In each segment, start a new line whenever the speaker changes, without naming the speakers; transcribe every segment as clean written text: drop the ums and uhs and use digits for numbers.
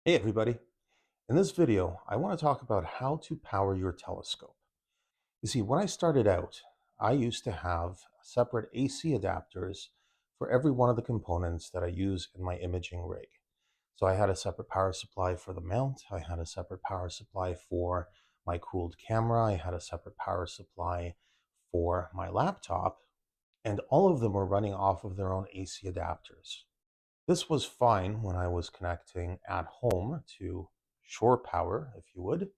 Hey everybody. In this video, I want to talk about how to power your telescope. You see, when I started out, I used to have separate AC adapters for every one of the components that I use in my imaging rig. So I had a separate power supply for the mount, I had a separate power supply for my cooled camera, I had a separate power supply for my laptop, and all of them were running off of their own AC adapters. This was fine when I was connecting at home to shore power, if you would,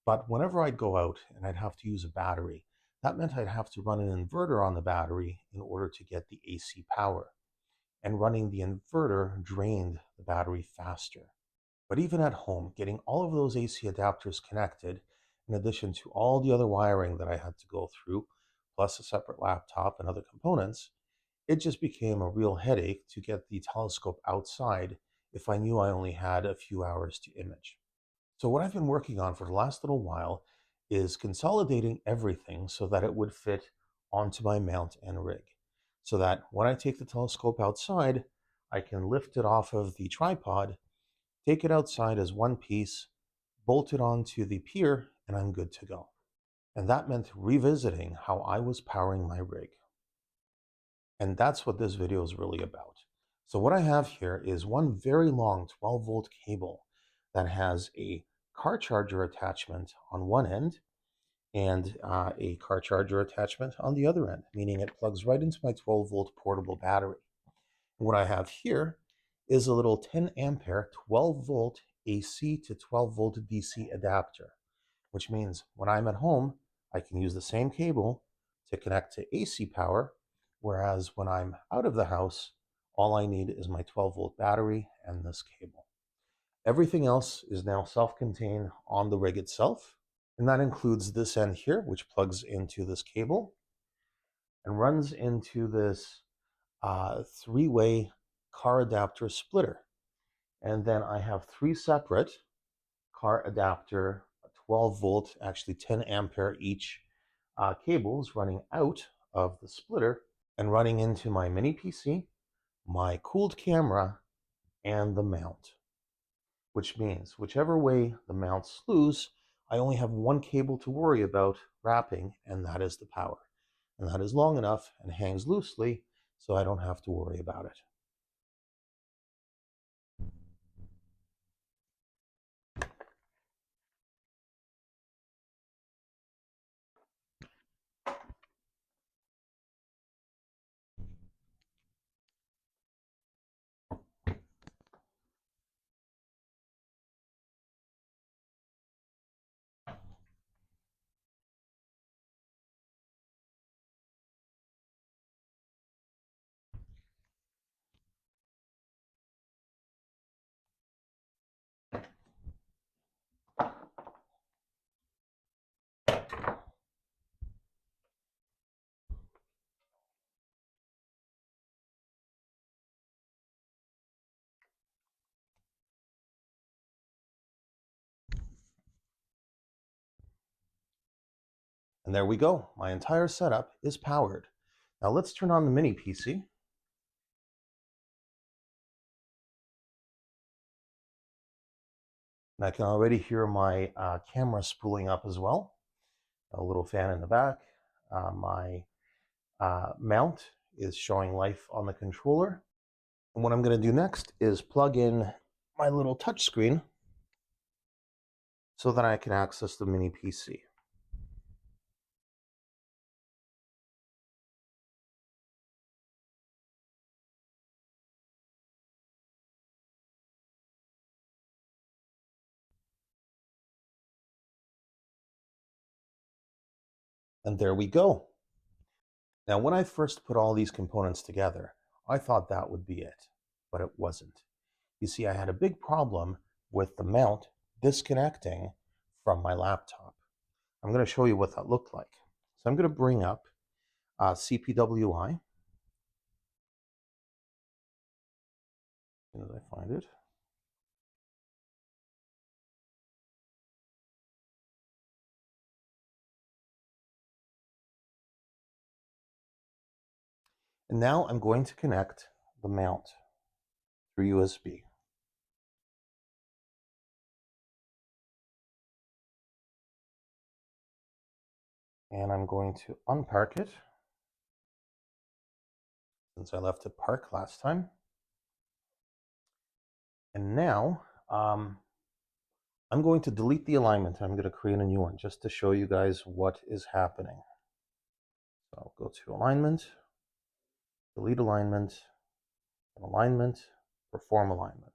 but whenever I'd go out and I'd have to use a battery, that meant I'd have to run an inverter on the battery in order to get the AC power. And running the inverter drained the battery faster. But even at home, getting all of those AC adapters connected, in addition to all the other wiring that I had to go through, plus a separate laptop and other components, it just became a real headache to get the telescope outside if I knew I only had a few hours to image. So what I've been working on for the last little while is consolidating everything so that it would fit onto my mount and rig. So that when I take the telescope outside, I can lift it off of the tripod, take it outside as one piece, bolt it onto the pier, and I'm good to go. And that meant revisiting how I was powering my rig. And that's what this video is really about. So what I have here is one very long 12-volt cable that has a car charger attachment on one end and a car charger attachment on the other end, meaning it plugs right into my 12-volt portable battery. And what I have here is a little 10 ampere 12-volt AC to 12-volt DC adapter, which means when I'm at home, I can use the same cable to connect to AC power, whereas when I'm out of the house, all I need is my 12-volt battery and this cable. Everything else is now self-contained on the rig itself, and that includes this end here, which plugs into this cable and runs into this three-way car adapter splitter. And then I have three separate car adapter, 12 volt, actually 10 ampere each cables running out of the splitter and running into my mini PC, my cooled camera, and the mount. Which means whichever way the mount slews, I only have one cable to worry about wrapping, and that is the power. And that is long enough and hangs loosely, so I don't have to worry about it. And there we go. My entire setup is powered. Now let's turn on the mini PC. And I can already hear my camera spooling up as well. A little fan in the back. My mount is showing life on the controller. And what I'm going to do next is plug in my little touch screen so that I can access the mini PC. And there we go. Now, when I first put all these components together, I thought that would be it, but it wasn't. You see, I had a big problem with the mount disconnecting from my laptop. I'm going to show you what that looked like. So I'm going to bring up CPWI. As soon as I find it. And now I'm going to connect the mount through USB. And I'm going to unpark it since I left it parked last time. And now I'm going to delete the alignment. I'm going to create a new one just to show you guys what is happening. So I'll go to alignment, delete alignment, alignment, perform alignment,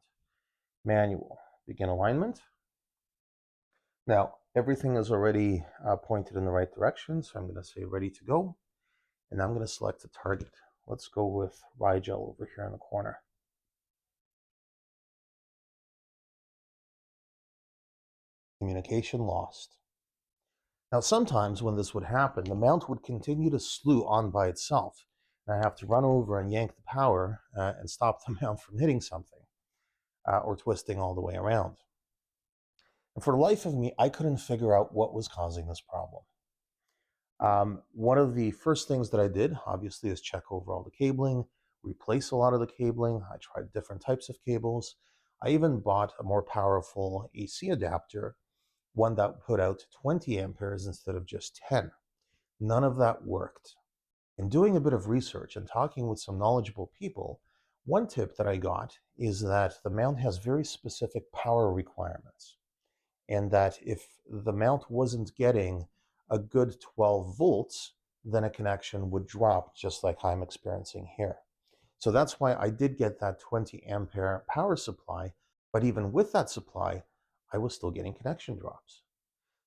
manual, begin alignment. Now, everything is already pointed in the right direction, so I'm going to say ready to go, and I'm going to select a target. Let's go with Rigel over here in the corner. Communication lost. Now, sometimes when this would happen, the mount would continue to slew on by itself, and I have to run over and yank the power and stop the mount from hitting something or twisting all the way around. And for the life of me, I couldn't figure out what was causing this problem. One of the first things that I did, obviously, is check over all the cabling, replace a lot of the cabling. I tried different types of cables. I even bought a more powerful AC adapter, one that put out 20 amperes instead of just 10. None of that worked. In doing a bit of research and talking with some knowledgeable people, one tip that I got is that the mount has very specific power requirements, and that if the mount wasn't getting a good 12 volts, then a connection would drop just like I'm experiencing here. So that's why I did get that 20 ampere power supply, but even with that supply, I was still getting connection drops.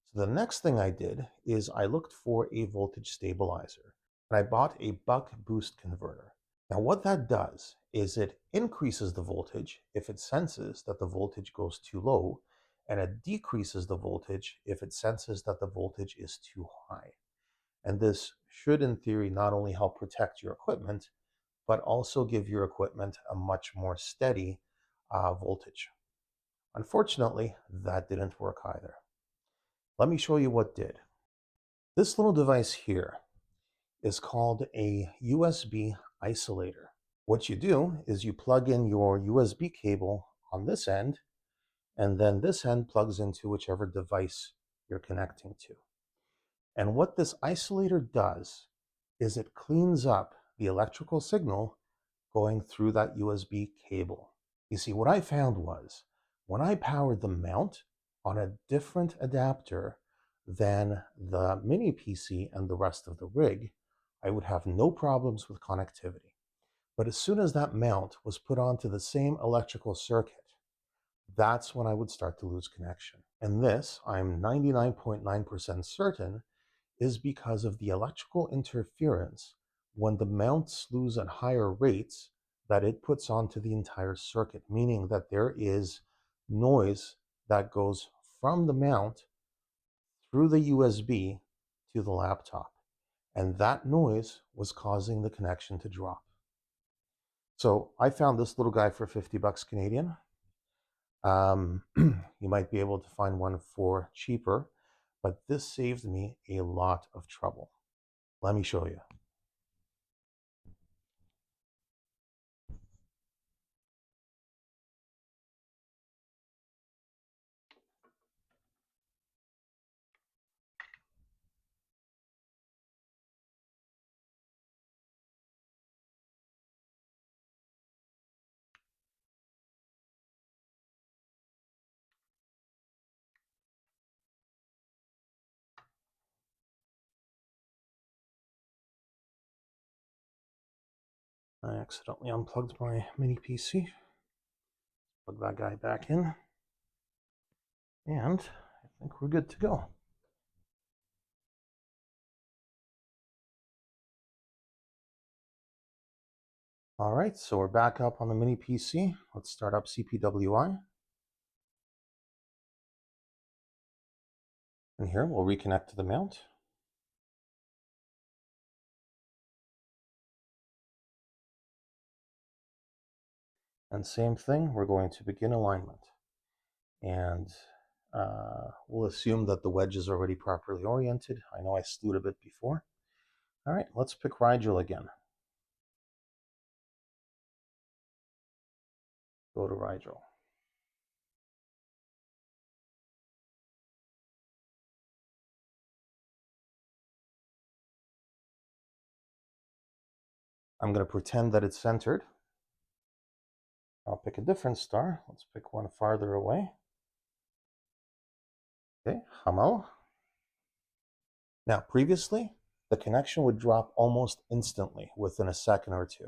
So the next thing I did is I looked for a voltage stabilizer, and I bought a buck boost converter. Now what that does is it increases the voltage if it senses that the voltage goes too low, and it decreases the voltage if it senses that the voltage is too high. And this should, in theory, not only help protect your equipment, but also give your equipment a much more steady voltage. Unfortunately, that didn't work either. Let me show you what did. This little device here is called a USB isolator. What you do is you plug in your USB cable on this end, and then this end plugs into whichever device you're connecting to. And what this isolator does is it cleans up the electrical signal going through that USB cable. You see, what I found was when I powered the mount on a different adapter than the mini PC and the rest of the rig, I would have no problems with connectivity. But as soon as that mount was put onto the same electrical circuit, that's when I would start to lose connection. And this, I'm 99.9% certain, is because of the electrical interference when the mount slews at higher rates that it puts onto the entire circuit, meaning that there is noise that goes from the mount through the USB to the laptop. And that noise was causing the connection to drop. So I found this little guy for 50 bucks Canadian. You might be able to find one for cheaper, but this saved me a lot of trouble. Let me show you. I accidentally unplugged my mini PC. Plug that guy back in. And I think we're good to go. All right, so we're back up on the mini PC. Let's start up CPWI. And here we'll reconnect to the mount. And same thing, we're going to begin alignment. And we'll assume that the wedge is already properly oriented. I know I slewed a bit before. All right, let's pick Rigel again. Go to Rigel. I'm going to pretend that it's centered. I'll pick a different star. Let's pick one farther away. Okay, Hamal. Now, previously, the connection would drop almost instantly within a second or two.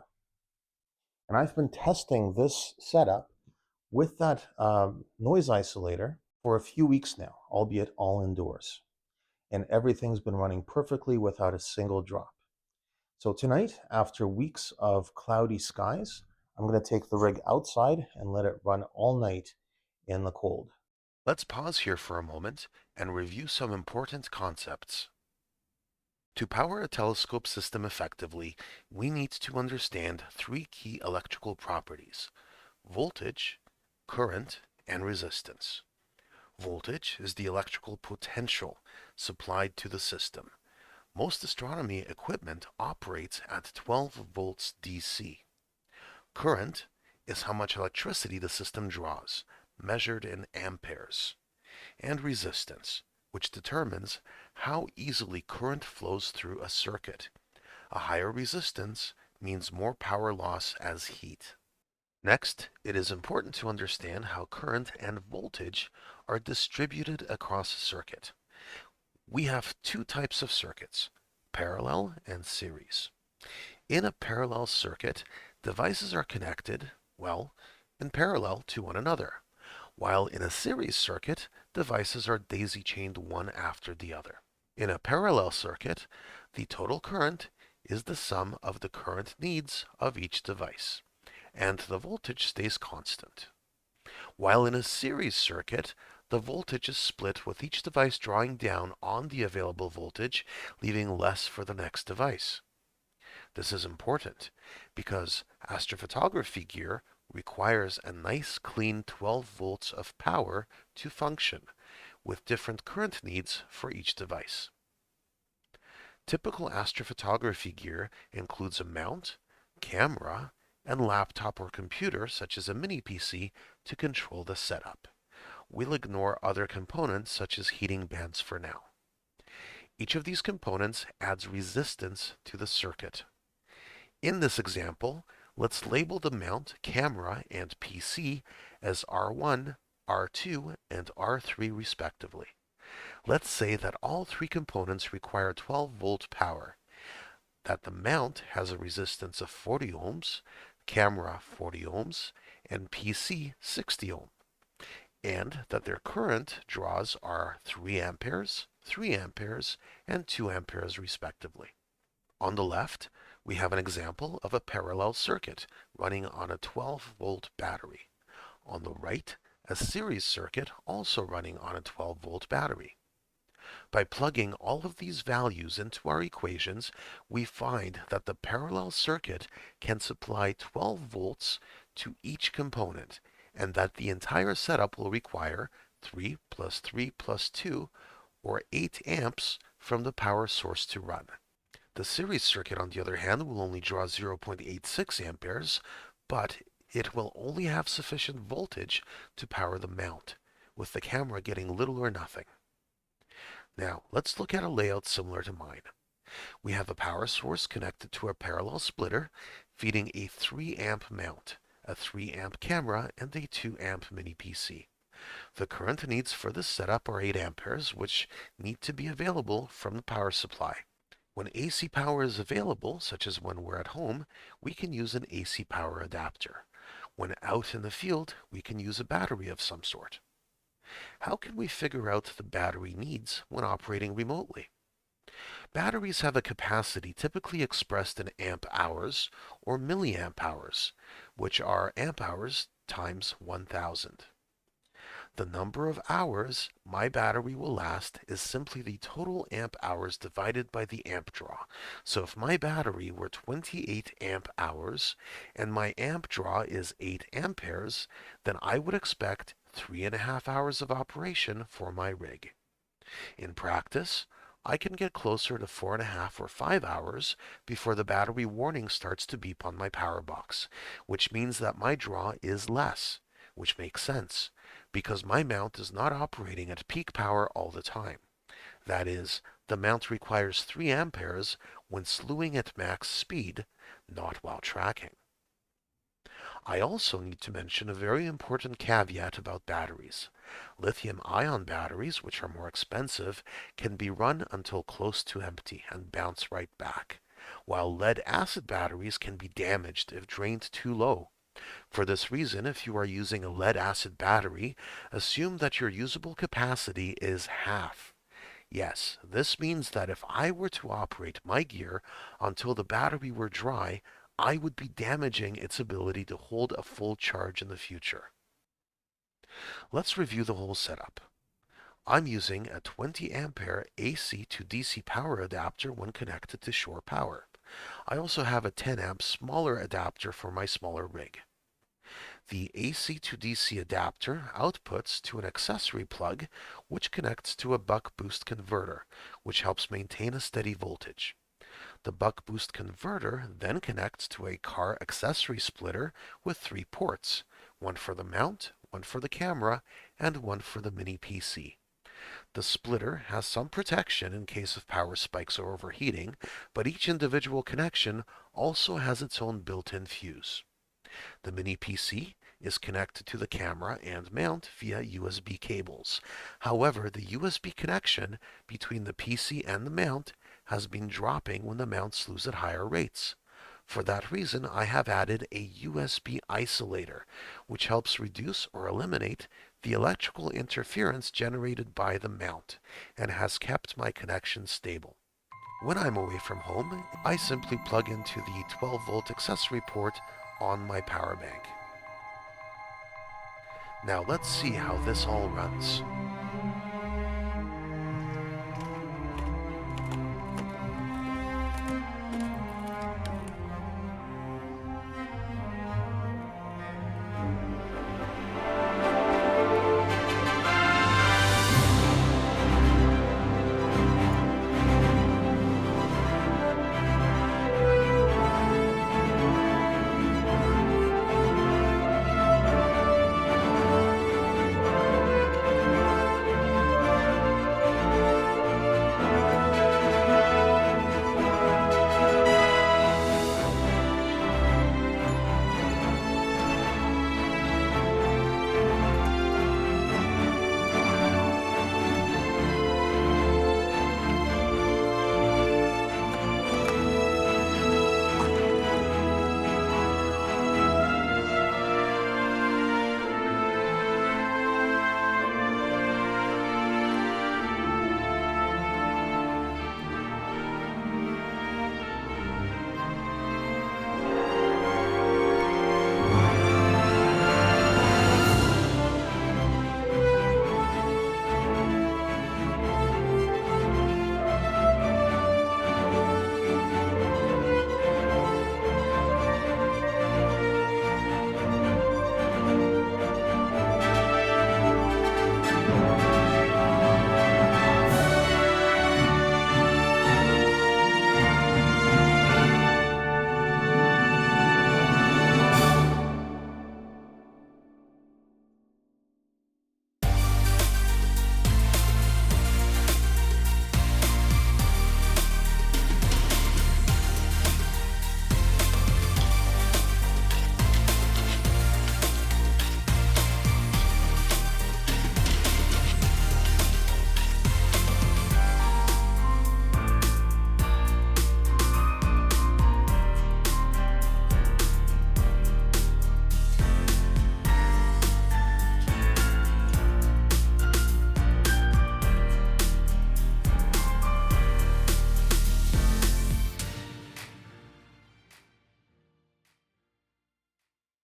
And I've been testing this setup with that noise isolator for a few weeks now, albeit all indoors. And everything's been running perfectly without a single drop. So tonight, after weeks of cloudy skies, I'm going to take the rig outside and let it run all night in the cold.
Let's pause here for a moment and review some important concepts. To power a telescope system effectively, we need to understand three key electrical properties: voltage, current, and resistance. Voltage is the electrical potential supplied to the system. Most astronomy equipment operates at 12 volts DC. Current is how much electricity the system draws, measured in amperes. And resistance, which determines how easily current flows through a circuit. A higher resistance means more power loss as heat. Next, it is important to understand how current and voltage are distributed across a circuit. We have two types of circuits: parallel and series. In a parallel circuit, devices are connected, well, in parallel to one another, while in a series circuit, devices are daisy-chained one after the other. In a parallel circuit, the total current is the sum of the current needs of each device, and the voltage stays constant. While in a series circuit, the voltage is split with each device drawing down on the available voltage, leaving less for the next device. This is important because astrophotography gear requires a nice clean 12 volts of power to function, with different current needs for each device. Typical astrophotography gear includes a mount, camera, and laptop or computer such as a mini PC to control the setup. We'll ignore other components such as heating bands for now. Each of these components adds resistance to the circuit. In this example, let's label the mount, camera, and PC as R1, R2, and R3 respectively. Let's say that all three components require 12 volt power, that the mount has a resistance of 40 ohms, camera 40 ohms, and PC 60 ohm, and that their current draws are 3 amperes, 3 amperes, and 2 amperes respectively. On the left, we have an example of a parallel circuit running on a 12-volt battery. On the right, a series circuit also running on a 12-volt battery. By plugging all of these values into our equations, we find that the parallel circuit can supply 12 volts to each component, and that the entire setup will require 3 plus 3 plus 2, or 8 amps from the power source to run. The series circuit, on the other hand, will only draw 0.86 amperes, but it will only have sufficient voltage to power the mount, with the camera getting little or nothing. Now, let's look at a layout similar to mine. We have a power source connected to a parallel splitter, feeding a 3 amp mount, a 3 amp camera, and a 2 amp mini PC. The current needs for this setup are 8 amperes, which need to be available from the power supply. When AC power is available, such as when we're at home, we can use an AC power adapter. When out in the field, we can use a battery of some sort. How can we figure out the battery needs when operating remotely? Batteries have a capacity typically expressed in amp hours or milliamp hours, which are amp hours times 1000. The number of hours my battery will last is simply the total amp hours divided by the amp draw. So if my battery were 28 amp hours and my amp draw is 8 amperes, then I would expect 3.5 hours of operation for my rig. In practice, I can get closer to 4.5 or 5 hours before the battery warning starts to beep on my power box, which means that my draw is less, which makes sense, because my mount is not operating at peak power all the time. That is, the mount requires 3 amperes when slewing at max speed, not while tracking. I also need to mention a very important caveat about batteries. Lithium-ion batteries, which are more expensive, can be run until close to empty and bounce right back, while lead-acid batteries can be damaged if drained too low. For this reason, if you are using a lead-acid battery, assume that your usable capacity is half. Yes, this means that if I were to operate my gear until the battery were dry, I would be damaging its ability to hold a full charge in the future. Let's review the whole setup. I'm using a 20 ampere AC to DC power adapter when connected to shore power. I also have a 10 amp smaller adapter for my smaller rig. The AC to DC adapter outputs to an accessory plug which connects to a buck boost converter, which helps maintain a steady voltage. The buck boost converter then connects to a car accessory splitter with 3 ports, one for the mount, one for the camera, and one for the mini PC. The splitter has some protection in case of power spikes or overheating, but each individual connection also has its own built-in fuse. The mini PC is connected to the camera and mount via USB cables. However, the USB connection between the PC and the mount has been dropping when the mount slews at higher rates. For that reason, I have added a USB isolator, which helps reduce or eliminate the electrical interference generated by the mount and has kept my connection stable. When I'm away from home, I simply plug into the 12-volt accessory port on my power bank. Now let's see how this all runs.